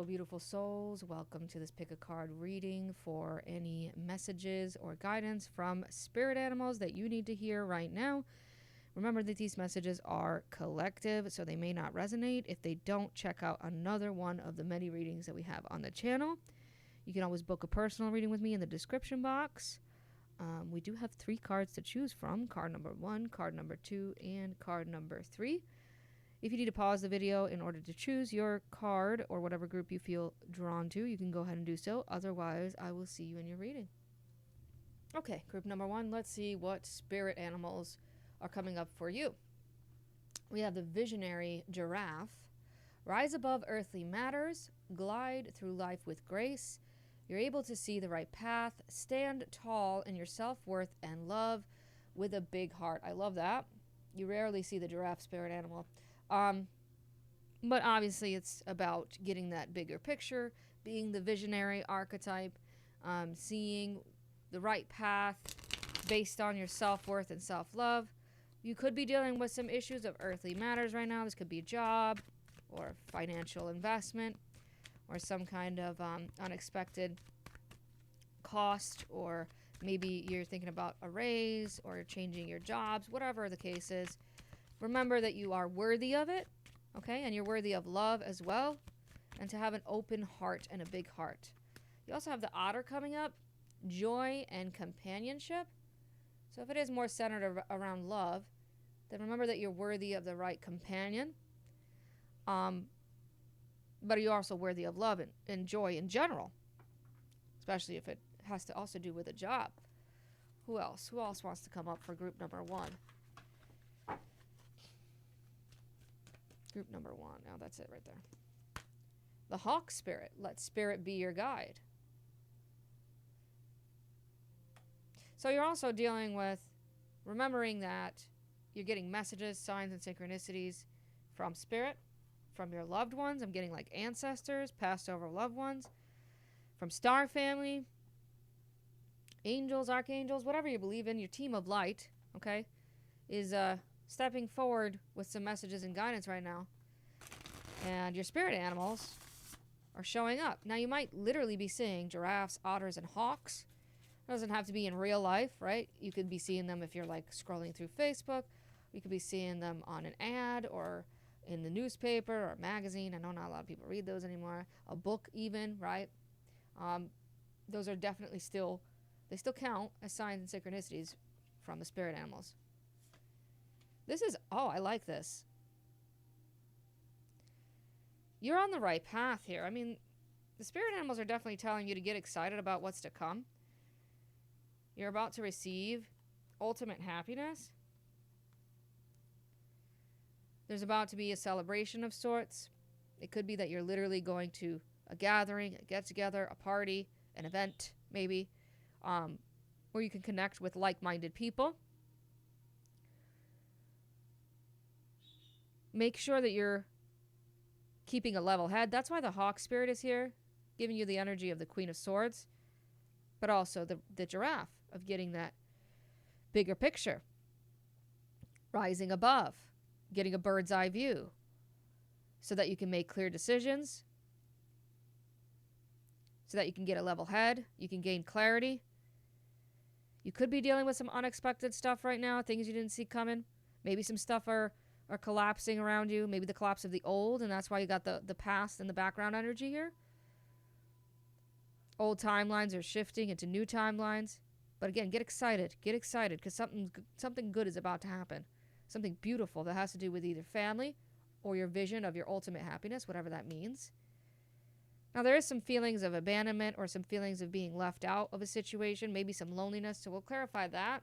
Hello, beautiful souls. Welcome to this pick a card reading for any messages or guidance from spirit animals that you need to hear right now. Remember that these messages are collective, so they may not resonate. If they don't, check out another one of the many readings that we have on the channel. You can always book a personal reading with me in the description box. We do have 3 cards to choose from: card number 1, card number 2, and card number 3. If you need to pause the video in order to choose your card or whatever group you feel drawn to, you can go ahead and do so. Otherwise, I will see you in your reading. Okay, group number 1, let's see what spirit animals are coming up for you. We have the visionary giraffe. Rise above earthly matters, glide through life with grace. You're able to see the right path, stand tall in your self-worth and love with a big heart. I love that. You rarely see the giraffe spirit animal. But obviously it's about getting that bigger picture, being the visionary archetype, seeing the right path based on your self-worth and self-love. You could be dealing with some issues of earthly matters right now. This could be a job or financial investment or some kind of unexpected cost, or maybe you're thinking about a raise or changing your jobs, whatever the case is. Remember that you are worthy of it, okay? And you're worthy of love as well, and to have an open heart and a big heart. You also have the otter coming up, joy and companionship. So if it is more centered around love, then remember that you're worthy of the right companion. But you're also worthy of love and joy in general, especially if it has to also do with a job. Who else? Who else wants to come up for group number 1? Group number 1. Now that's it right there. The hawk spirit. Let spirit be your guide. So you're also dealing with remembering that you're getting messages, signs, and synchronicities from spirit, from your loved ones. I'm getting like ancestors, passed over loved ones, from star family, angels, archangels, whatever you believe in. Your team of light, okay, is stepping forward with some messages and guidance right now. And your spirit animals are showing up. Now, you might literally be seeing giraffes, otters, and hawks. It doesn't have to be in real life, right? You could be seeing them if you're like scrolling through Facebook. You could be seeing them on an ad or in the newspaper or magazine. I know not a lot of people read those anymore. A book even, right? Those are definitely still count as signs and synchronicities from the spirit animals. This is, I like this. You're on the right path here. I mean, the spirit animals are definitely telling you to get excited about what's to come. You're about to receive ultimate happiness. There's about to be a celebration of sorts. It could be that you're literally going to a gathering, a get-together, a party, an event, maybe, where you can connect with like-minded people. Make sure that you're keeping a level head. That's why the hawk spirit is here, giving you the energy of the Queen of Swords, but also the giraffe, of getting that bigger picture, rising above, getting a bird's eye view so that you can make clear decisions, so that you can get a level head, you can gain clarity. You could be dealing with some unexpected stuff right now, things you didn't see coming. Maybe some stuff are collapsing around you, maybe the collapse of the old, and that's why you got the past and the background energy here. Old timelines are shifting into new timelines. But again, get excited, because something good is about to happen. Something beautiful that has to do with either family or your vision of your ultimate happiness, whatever that means. Now, there is some feelings of abandonment or some feelings of being left out of a situation, maybe some loneliness, so we'll clarify that.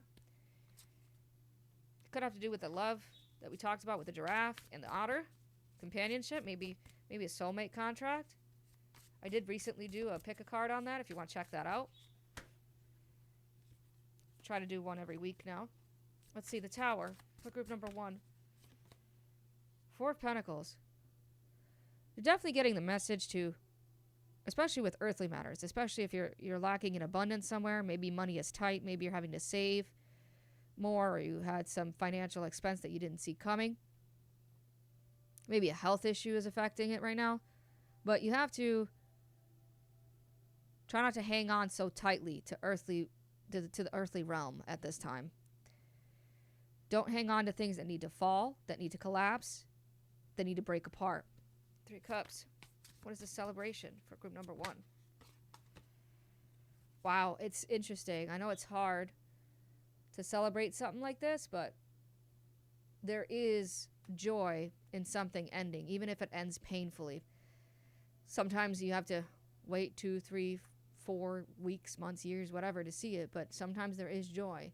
It could have to do with the love that we talked about with the giraffe and the otter, companionship, maybe a soulmate contract. I did recently do a pick a card on that if you want to check that out. Try to do one every week now. Let's see, the Tower for group number 1. 4 of Pentacles. You're definitely getting the message to, especially with earthly matters, especially if you're lacking in abundance somewhere, maybe money is tight, maybe you're having to save more, or you had some financial expense that you didn't see coming. Maybe a health issue is affecting it right now. But you have to try not to hang on so tightly to the earthly realm at this time. Don't hang on to things that need to fall, that need to collapse, that need to break apart. 3 Cups. What is the celebration for group number 1? Wow, it's interesting. I know it's hard to celebrate something like this, but there is joy in something ending, even if it ends painfully. Sometimes you have to wait 2, 3, 4 weeks, months, years, whatever to see it, but sometimes there is joy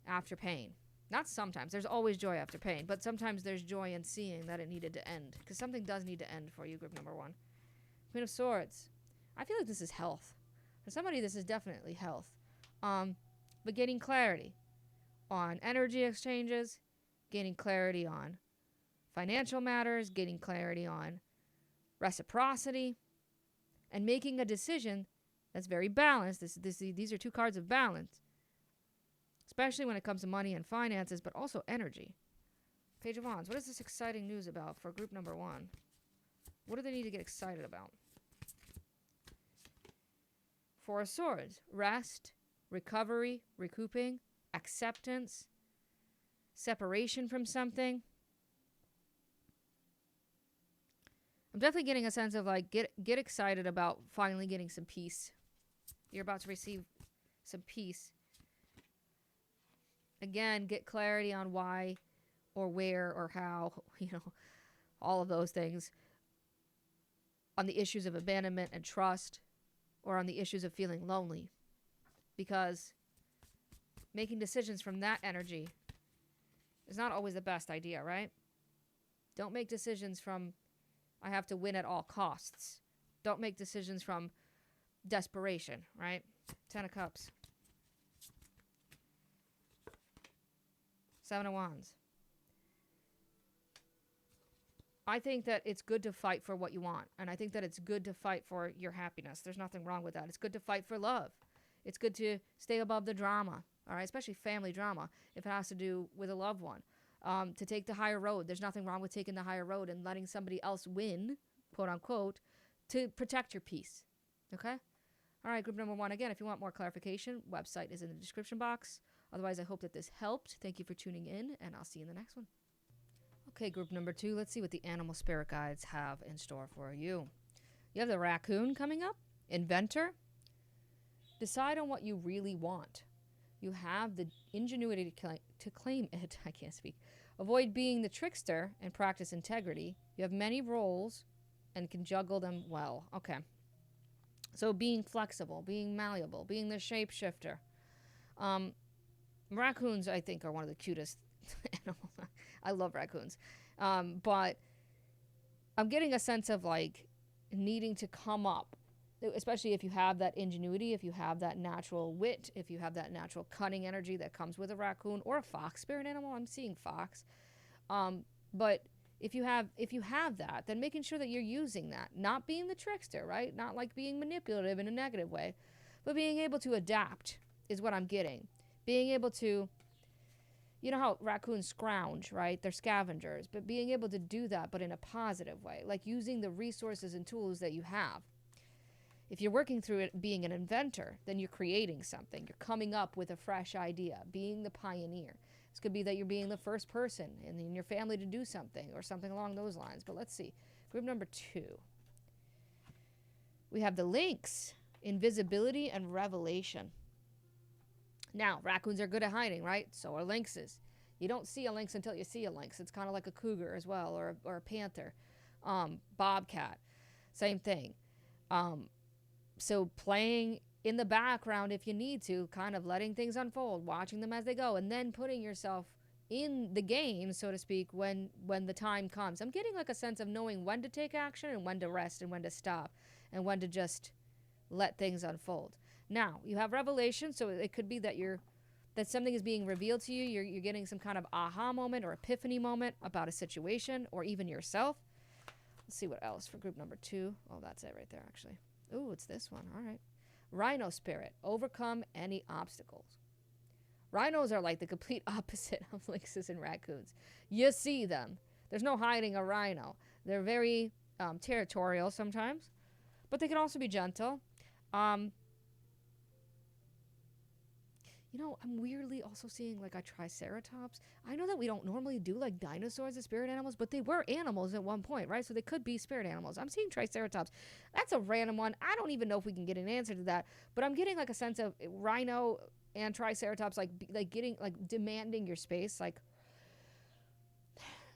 after pain. Not sometimes. There's always joy after pain, but sometimes there's joy in seeing that it needed to end, because something does need to end for you, group number 1. Queen of Swords. I feel like this is health. For somebody, this is definitely health. But getting clarity on energy exchanges, gaining clarity on financial matters, gaining clarity on reciprocity, and making a decision that's very balanced. These are 2 cards of balance, especially when it comes to money and finances, but also energy. Page of Wands. What is this exciting news about for group number 1? What do they need to get excited about? 4 of Swords. Rest, recovery, recouping, acceptance, separation from something. I'm definitely getting a sense of like get excited about finally getting some peace. You're about to receive some peace. Again, get clarity on why or where or how, all of those things. On the issues of abandonment and trust, or on the issues of feeling lonely. Because making decisions from that energy is not always the best idea, right? Don't make decisions from I have to win at all costs. Don't make decisions from desperation, right? 10 of Cups. 7 of Wands. I think that it's good to fight for what you want. And I think that it's good to fight for your happiness. There's nothing wrong with that. It's good to fight for love. It's good to stay above the drama, all right? Especially family drama, if it has to do with a loved one. To take the higher road. There's nothing wrong with taking the higher road and letting somebody else win, quote unquote, to protect your peace. Okay? All right, group number 1. Again, if you want more clarification, website is in the description box. Otherwise, I hope that this helped. Thank you for tuning in, and I'll see you in the next one. Okay, group number 2. Let's see what the animal spirit guides have in store for you. You have the raccoon coming up. Inventor. Decide on what you really want. You have the ingenuity to claim it. I can't speak. Avoid being the trickster and practice integrity. You have many roles and can juggle them well. Okay. So being flexible, being malleable, being the shapeshifter. Raccoons, I think, are one of the cutest animals. I love raccoons. But I'm getting a sense of like needing to come up, especially if you have that ingenuity, if you have that natural wit, if you have that natural cunning energy that comes with a raccoon or a fox spirit animal. I'm seeing fox. But if you have that, then making sure that you're using that, not being the trickster, right? Not like being manipulative in a negative way, but being able to adapt is what I'm getting. Being able to, you know how raccoons scrounge, right? They're scavengers, but being able to do that, but in a positive way, like using the resources and tools that you have. If you're working through it being an inventor, then you're creating something. You're coming up with a fresh idea, being the pioneer. This could be that you're being the first person in your family to do something or something along those lines. But let's see. Group number 2. We have the lynx, invisibility and revelation. Now, raccoons are good at hiding, right? So are lynxes. You don't see a lynx until you see a lynx. It's kind of like a cougar as well, or a panther. Bobcat, same thing. So playing in the background if you need to, kind of letting things unfold, watching them as they go, and then putting yourself in the game, so to speak, when the time comes. I'm getting like a sense of knowing when to take action and when to rest and when to stop and when to just let things unfold. Now, you have revelation, so it could be that that something is being revealed to you. You're getting some kind of aha moment or epiphany moment about a situation or even yourself. Let's see what else for group number 2. Oh, that's it right there, actually. Ooh, it's this one. All right. Rhino spirit. Overcome any obstacles. Rhinos are like the complete opposite of lynxes and raccoons. You see them. There's no hiding a rhino. They're very territorial sometimes, but they can also be gentle. Um, I'm weirdly also seeing like a triceratops. I know that we don't normally do like dinosaurs as spirit animals, but they were animals at one point, right? So they could be spirit animals. I'm seeing triceratops. That's a random one. I don't even know if we can get an answer to that, but I'm getting like a sense of rhino and triceratops like getting like demanding your space, like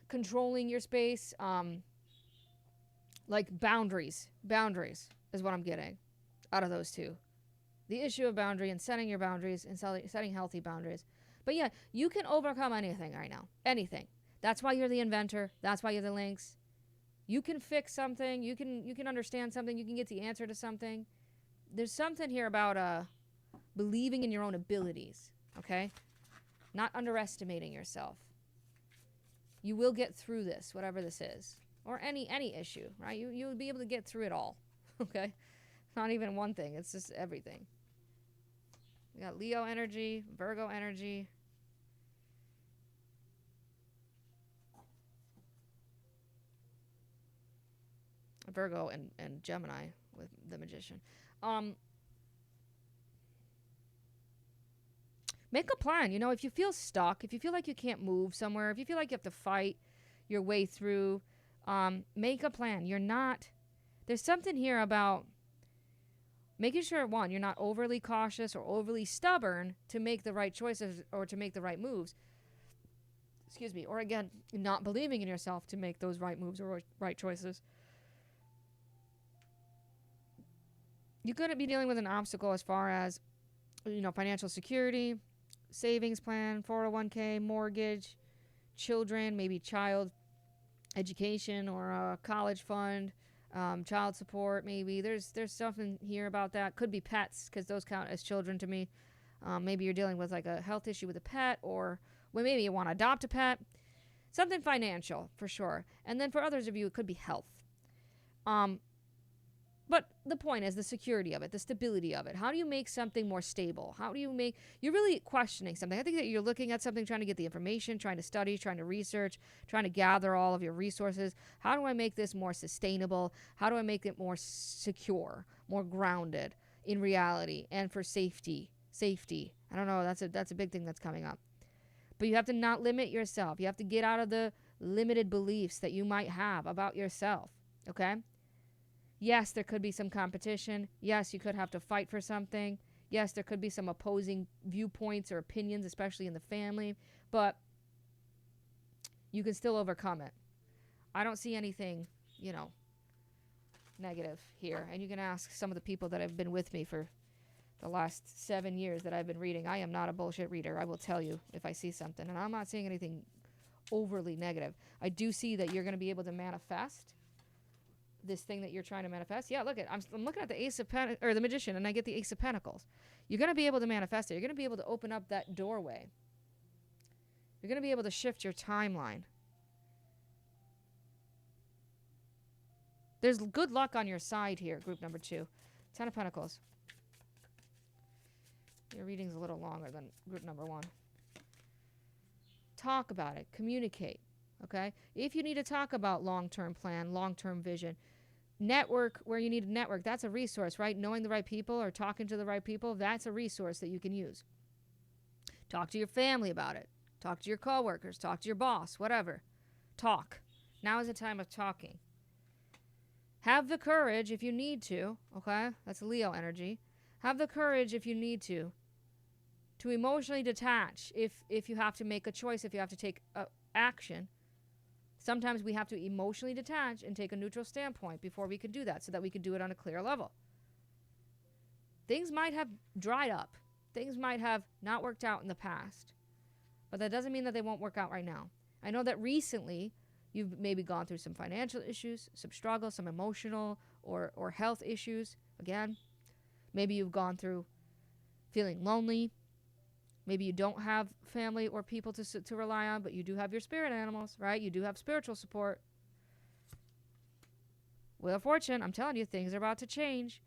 controlling your space, like boundaries is what I'm getting out of those two. The issue of boundary and setting your boundaries and setting healthy boundaries. But yeah, you can overcome anything right now. Anything. That's why you're the inventor. That's why you're the Lynx. You can fix something. You can understand something. You can get the answer to something. There's something here about believing in your own abilities, okay? Not underestimating yourself. You will get through this, whatever this is, or any issue, right? You'll be able to get through it all, okay? Not even one thing. It's just everything. We got Leo energy, Virgo energy. Virgo and Gemini with the Magician. Make a plan. If you feel stuck, if you feel like you can't move somewhere, if you feel like you have to fight your way through, make a plan. There's something here about making sure, one, you're not overly cautious or overly stubborn to make the right choices or to make the right moves. Excuse me. Or again, not believing in yourself to make those right moves or right choices. You're going to be dealing with an obstacle as far as, financial security, savings plan, 401k, mortgage, children, maybe child education or a college fund. Child support, maybe. There's something here about that. Could be pets, because those count as children to me. Maybe you're dealing with like a health issue with a pet, or maybe you want to adopt a pet. Something financial, for sure. And then for others of you, it could be health. But the point is the security of it, the stability of it. How do you make something more stable? You're really questioning something. I think that you're looking at something, trying to get the information, trying to study, trying to research, trying to gather all of your resources. How do I make this more sustainable? How do I make it more secure, more grounded in reality and for safety? I don't know. That's a big thing that's coming up. But you have to not limit yourself. You have to get out of the limited beliefs that you might have about yourself. Okay? Yes, there could be some competition. Yes, you could have to fight for something. Yes, there could be some opposing viewpoints or opinions, especially in the family. But you can still overcome it. I don't see anything, negative here. And you can ask some of the people that have been with me for the last 7 years that I've been reading. I am not a bullshit reader. I will tell you if I see something. And I'm not seeing anything overly negative. I do see that you're going to be able to manifest this thing that you're trying to manifest. Yeah, I'm looking at the Ace of or the Magician, and I get the Ace of Pentacles. You're going to be able to manifest it. You're going to be able to open up that doorway. You're going to be able to shift your timeline. There's good luck on your side here, group number 2. 10 of Pentacles. Your reading's a little longer than group number 1. Talk about it. Communicate. Okay? If you need to talk about long-term plan, long-term vision, network where you need a network, that's a resource, right? Knowing the right people or talking to the right people, that's a resource that you can use. Talk to your family about it. Talk to your coworkers. Talk to your boss, whatever. Talk. Now is the time of talking. Have the courage if you need to, okay? That's Leo energy. Have the courage if you need to emotionally detach if you have to make a choice, if you have to take action. Sometimes we have to emotionally detach and take a neutral standpoint before we can do that, so that we can do it on a clear level. Things might have dried up. Things might have not worked out in the past. But that doesn't mean that they won't work out right now. I know that recently you've maybe gone through some financial issues, some struggles, some emotional or health issues. Again, maybe you've gone through feeling lonely. Maybe you don't have family or people to rely on, but you do have your spirit animals, right? You do have spiritual support. Wheel of Fortune, I'm telling you, things are about to change.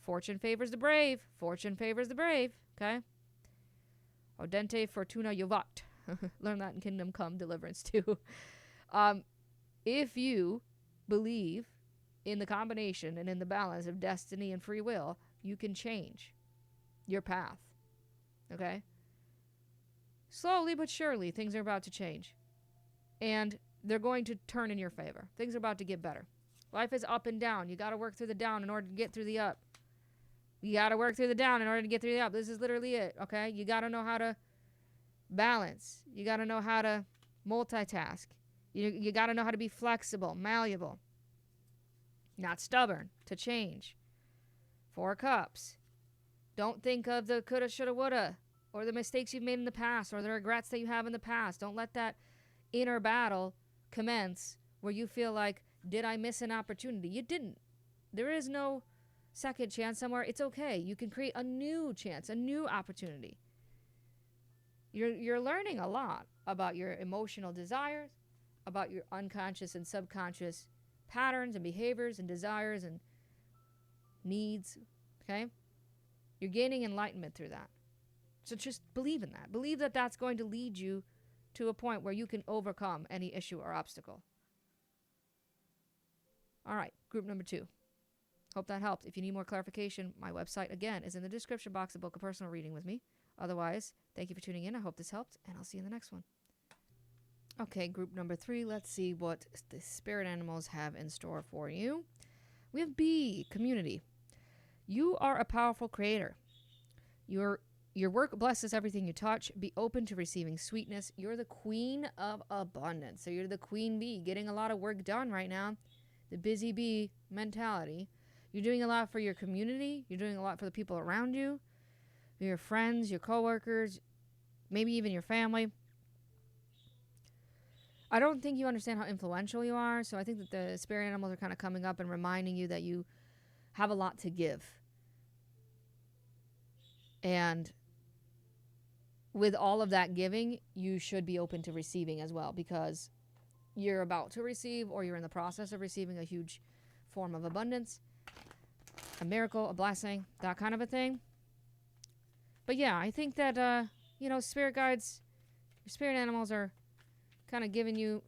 Fortune favors the brave. Fortune favors the brave, okay? Audente fortuna juvat. Learn that in Kingdom Come Deliverance too. If you believe in the combination and in the balance of destiny and free will, you can change your path. Okay? Slowly but surely, things are about to change. And they're going to turn in your favor. Things are about to get better. Life is up and down. You got to work through the down in order to get through the up. You got to work through the down in order to get through the up. This is literally it, okay? You got to know how to balance. You got to know how to multitask. You got to know how to be flexible, malleable, not stubborn, to change. 4 cups. Don't think of the coulda, shoulda, woulda, or the mistakes you've made in the past, or the regrets that you have in the past. Don't let that inner battle commence where you feel like, did I miss an opportunity? You didn't. There is no second chance somewhere. It's okay. You can create a new chance, a new opportunity. You're learning a lot about your emotional desires, about your unconscious and subconscious patterns and behaviors and desires and needs, okay? You're gaining enlightenment through that. So just believe in that. Believe that that's going to lead you to a point where you can overcome any issue or obstacle. All right, group number 2. Hope that helped. If you need more clarification, my website, again, is in the description box to book a personal reading with me. Otherwise, thank you for tuning in. I hope this helped, and I'll see you in the next one. Okay, group number 3. Let's see what the spirit animals have in store for you. We have B, community. You are a powerful creator. Your work blesses everything you touch. Be open to receiving sweetness. You're the queen of abundance. So you're the queen bee, getting a lot of work done right now. The busy bee mentality. You're doing a lot for your community. You're doing a lot for the people around you, your friends, your coworkers, maybe even your family. I don't think you understand how influential you are, so I think that the spirit animals are kind of coming up and reminding you that you have a lot to give. And with all of that giving, you should be open to receiving as well, because you're about to receive, or you're in the process of receiving, a huge form of abundance, a miracle, a blessing, that kind of a thing. But yeah, I think that, spirit guides, your spirit animals are kind of giving you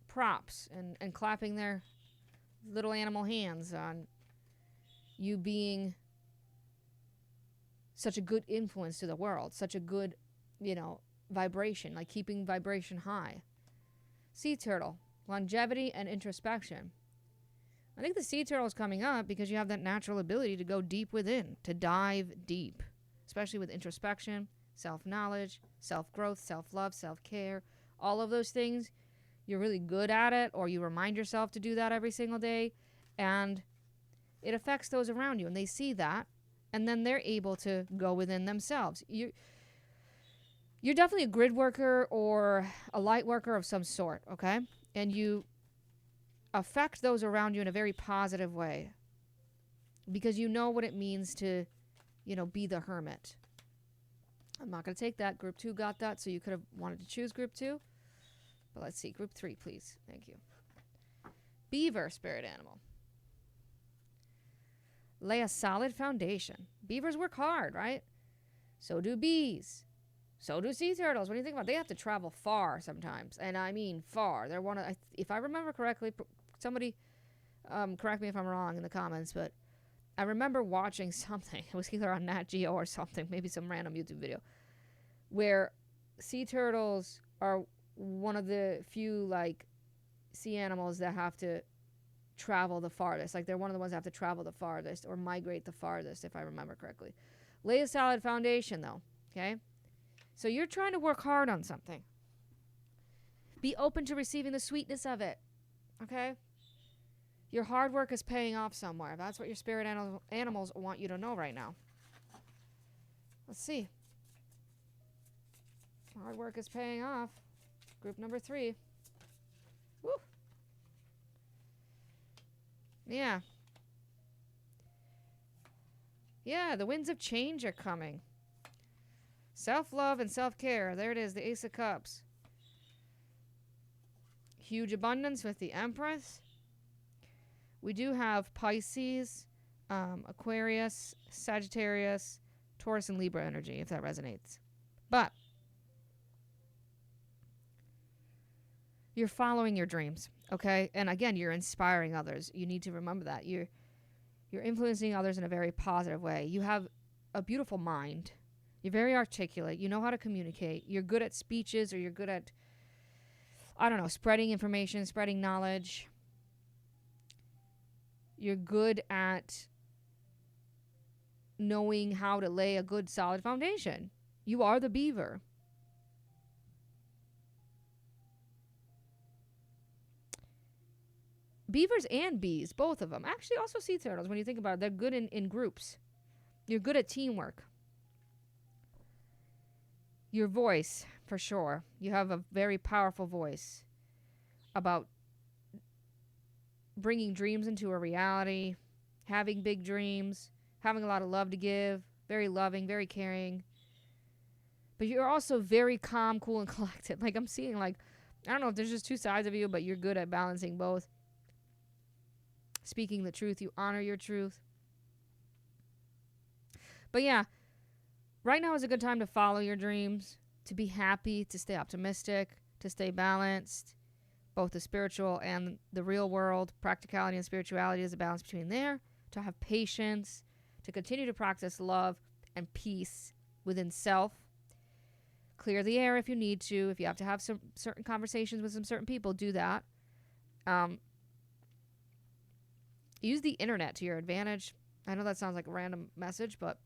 props and clapping their little animal hands on you being such a good influence to the world, such a good, vibration, like keeping vibration high. Sea turtle, longevity and introspection. I think the sea turtle is coming up because you have that natural ability to go deep within, to dive deep, especially with introspection, self-knowledge, self-growth, self-love, self-care. All of those things, you're really good at it, or you remind yourself to do that every single day, and it affects those around you, and they see that, and then they're able to go within themselves. You're definitely a grid worker or a light worker of some sort, okay? And you affect those around you in a very positive way because you know what it means to, be the hermit. I'm not going to take that. Group 2 got that, so you could have wanted to choose group 2. But let's see. Group 3, please. Thank you. Beaver, spirit animal. Lay a solid foundation. Beavers work hard, right? So do bees. So do sea turtles. What do you think about it? They have to travel far sometimes. And I mean far. They're one of, if I remember correctly, somebody correct me if I'm wrong in the comments, but I remember watching something. It was either on Nat Geo or something, maybe some random YouTube video, where sea turtles are one of the few, sea animals that have to travel the farthest. Like, they're one of the ones that have to travel the farthest or migrate the farthest, if I remember correctly. Lay a solid foundation, though, okay? So you're trying to work hard on something. Be open to receiving the sweetness of it, okay? Your hard work is paying off somewhere. That's what your spirit animals want you to know right now. Let's see. Hard work is paying off. Group number 3. Woo. Yeah. Yeah, the winds of change are coming. Self-love and self-care. There it is, the Ace of Cups. Huge abundance with the Empress. We do have Pisces, Aquarius, Sagittarius, Taurus, and Libra energy, if that resonates. But You're following your dreams, okay? And again, you're inspiring others. You need to remember that. You're influencing others in a very positive way. You have a beautiful mind. You're very articulate. You know how to communicate. You're good at speeches, or you're good at, I don't know, spreading information, spreading knowledge. You're good at knowing how to lay a good, solid foundation. You are the beaver. Beavers and bees, both of them. Actually, also sea turtles, when you think about it, they're good in groups. You're good at teamwork. Your voice, for sure. You have a very powerful voice about bringing dreams into a reality, having big dreams, having a lot of love to give, very loving, very caring. But you're also very calm, cool, and collected. Like, I'm seeing, like, I don't know if there's just two sides of you, but you're good at balancing both. Speaking the truth, you honor your truth. But yeah, right now is a good time to follow your dreams, to be happy, to stay optimistic, to stay balanced. Both the spiritual and the real world, practicality and spirituality is a balance between there. To have patience, to continue to practice love and peace within self. Clear the air if you need to. If you have to have some certain conversations with some certain people, do that. Use the internet to your advantage. I know that sounds like a random message, but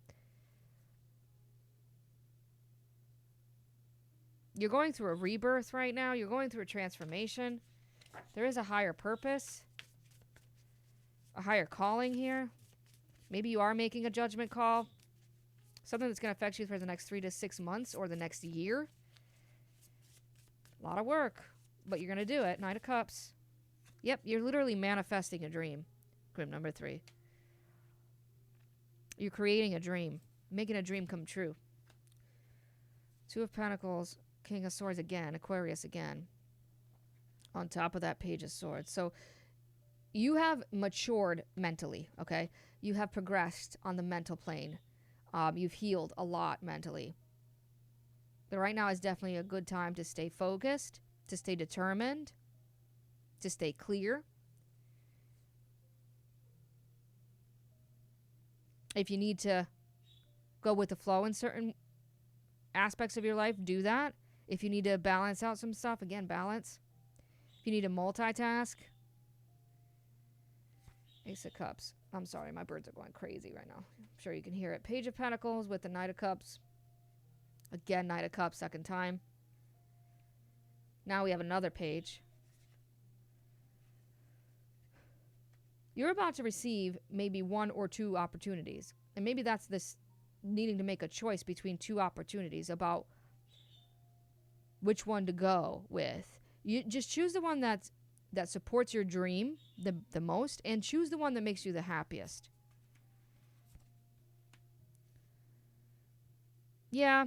you're going through a rebirth right now. You're going through a transformation. There is a higher purpose, a higher calling here. Maybe you are making a judgment call, something that's going to affect you for the next 3 to 6 months or the next year. A lot of work, but you're going to do it. Knight of Cups. Yep, you're literally manifesting a dream. Grim number 3. You're creating a dream, making a dream come true. 2 of Pentacles, King of Swords again, Aquarius again. On top of that, Page of Swords. So you have matured mentally, okay? You have progressed on the mental plane. You've healed a lot mentally. But right now is definitely a good time to stay focused, to stay determined, to stay clear. If you need to go with the flow in certain aspects of your life, do that. If you need to balance out some stuff, again, balance. If you need to multitask. Ace of Cups. I'm sorry, my birds are going crazy right now. I'm sure you can hear it. Page of Pentacles with the Knight of Cups. Again, Knight of Cups, second time. Now we have another page. You're about to receive maybe 1 or 2 opportunities. And maybe that's this needing to make a choice between 2 opportunities about which one to go with. You just choose the one that supports your dream the most, and choose the one that makes you the happiest. Yeah,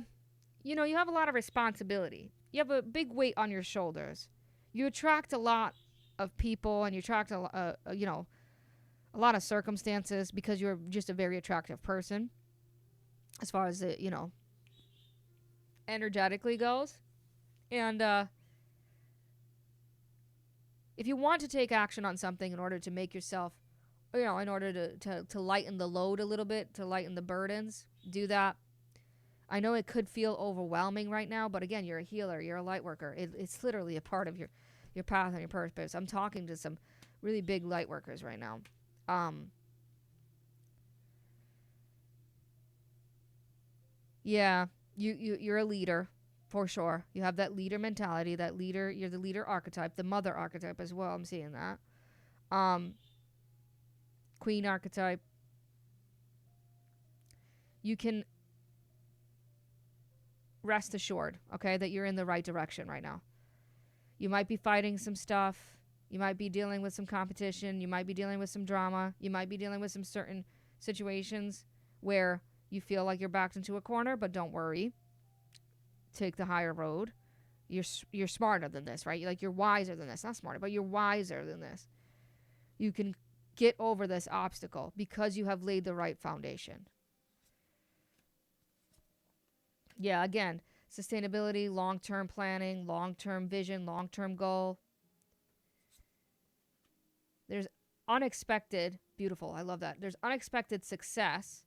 you know, you have a lot of responsibility. You have a big weight on your shoulders. You attract a lot of people, and you attract a lot of circumstances because you're just a very attractive person as far as it, energetically goes. And if you want to take action on something in order to make yourself, in order to lighten the load a little bit, to lighten the burdens, do that. I know it could feel overwhelming right now, but again, you're a healer, you're a light worker. It's literally a part of your path and your purpose. I'm talking to some really big light workers right now. Yeah, you're a leader for sure. You have that leader mentality, that leader, you're the leader archetype, the mother archetype as well. I'm seeing that. Queen archetype. You can rest assured, okay, that you're in the right direction right now. You might be fighting some stuff. You might be dealing with some competition. You might be dealing with some drama. You might be dealing with some certain situations where you feel like you're backed into a corner, but don't worry. Take the higher road. You're smarter than this, right? You're wiser than this. Not smarter, but you're wiser than this. You can get over this obstacle because you have laid the right foundation. Yeah, again, sustainability, long-term planning, long-term vision, long-term goal. There's unexpected, beautiful, I love that. There's unexpected success,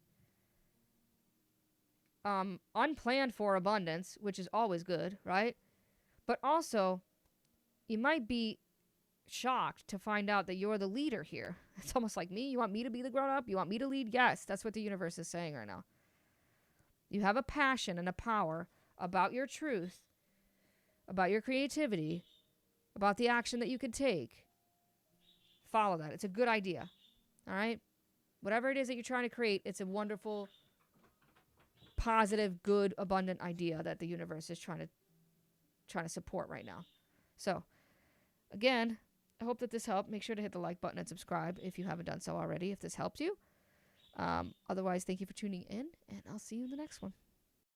unplanned for abundance, which is always good, right? But also, you might be shocked to find out that you're the leader here. It's almost like me. You want me to be the grown up? You want me to lead? Yes, that's what the universe is saying right now. You have a passion and a power about your truth, about your creativity, about the action that you can take. Follow that. It's a good idea. All right? Whatever it is that you're trying to create, it's a wonderful, positive, good, abundant idea that the universe is trying to support right now. So, again, I hope that this helped. Make sure to hit the like button and subscribe if you haven't done so already, if this helped you. Otherwise, thank you for tuning in, and I'll see you in the next one.